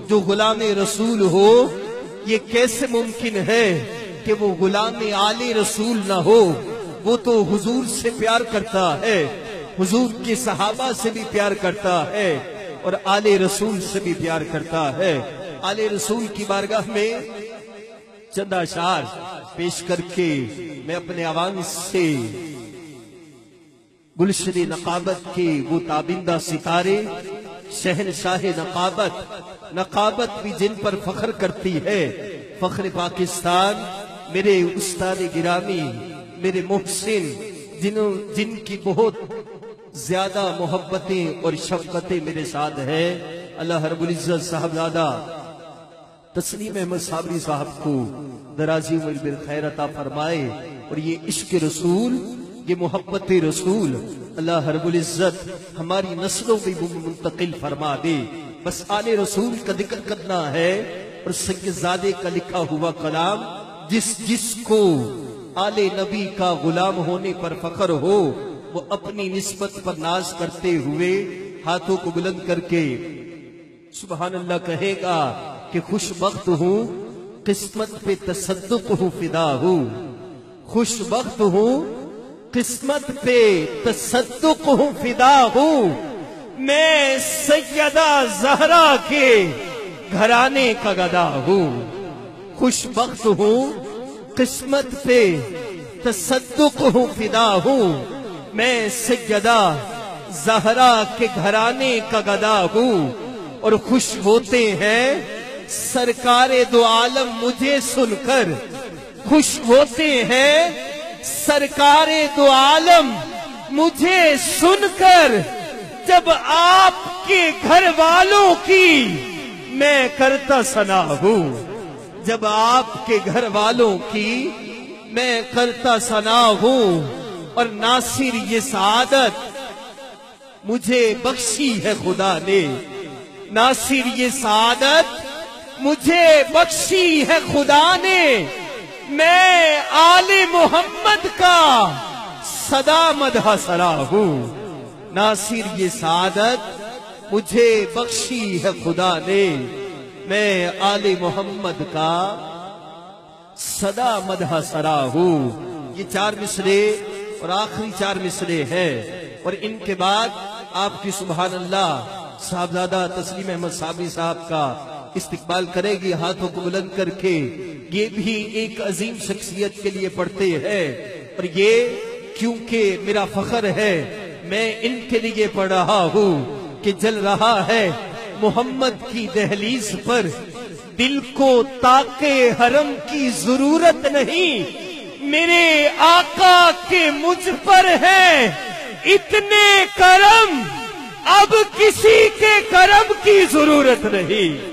جو غلام رسول ہو، یہ کیسے ممکن ہے کہ وہ غلام آل رسول نہ ہو؟ وہ تو حضور سے پیار کرتا ہے، حضور کے صحابہ سے بھی پیار کرتا ہے، اور آل رسول سے بھی پیار کرتا ہے۔ آل رسول کی بارگاہ میں چند اشعار پیش کر کے میں اپنے عوام سے گلشن نقابت کے وہ تابندہ ستارے، شہنشاہ نقابت بھی جن پر فخر کرتی ہے، فخر پاکستان، میرے استاد گرامی، میرے محسن، جن کی بہت زیادہ محبتیں اور شفقتیں میرے ساتھ ہیں، اللہ رب العزت صاحبزادہ تسلیم احمد صابری صاحب کو درازی عمر بالخیر عطا فرمائے، اور یہ عشق رسول، یہ محبت رسول اللہ رب العزت ہماری نسلوں میں منتقل فرما دے۔ بس آل رسول کا ذکر کرنا ہے، اور سید زادے کا لکھا ہوا کلام، جس کو آل نبی کا غلام ہونے پر فخر ہو، وہ اپنی نسبت پر ناز کرتے ہوئے ہاتھوں کو بلند کر کے سبحان اللہ کہے گا کہ خوش بخت ہوں، قسمت پہ تصدق ہوں، فدا ہوں، خوش بخت ہوں، قسمت پہ تصدق ہوں، فدا ہوں، میں سیدہ زہرا کے گھرانے کا گدا ہوں، خوش بخت ہوں، قسمت پہ تصدق ہوں، فدا ہوں، میں سیدہ زہرا کے گھرانے کا گدا ہوں، اور خوش ہوتے ہیں سرکار دو عالم مجھے سن کر، خوش ہوتے ہیں سرکار دو عالم مجھے سن کر، جب آپ کے گھر والوں کی میں کرتا ثنا ہوں، جب آپ کے گھر والوں کی میں کرتا ثنا ہوں، اور ناصر یہ سعادت مجھے بخشی ہے خدا نے، ناصر یہ سعادت مجھے بخشی ہے خدا نے، میں آل محمد کا صدا مدح سرا ہوں، ناصر یہ سعادت مجھے بخشی ہے خدا نے، میں آل محمد کا صدا مدح سرا ہوں۔ یہ 4 مصرے اور آخری 4 مصرے ہیں، اور ان کے بعد آپ کی سبحان اللہ صاحبزادہ تسلیم احمد صابری صاحب کا استقبال کرے گی ہاتھوں کو بلند کر کے۔ یہ بھی ایک عظیم شخصیت کے لیے پڑھتے ہیں، اور یہ کیونکہ میرا فخر ہے، میں ان کے لیے پڑھ رہا ہوں کہ جل رہا ہے محمد کی دہلیز پر، دل کو تاکے حرم کی ضرورت نہیں، میرے آقا کے مجھ پر ہے اتنے کرم، اب کسی کے کرم کی ضرورت نہیں۔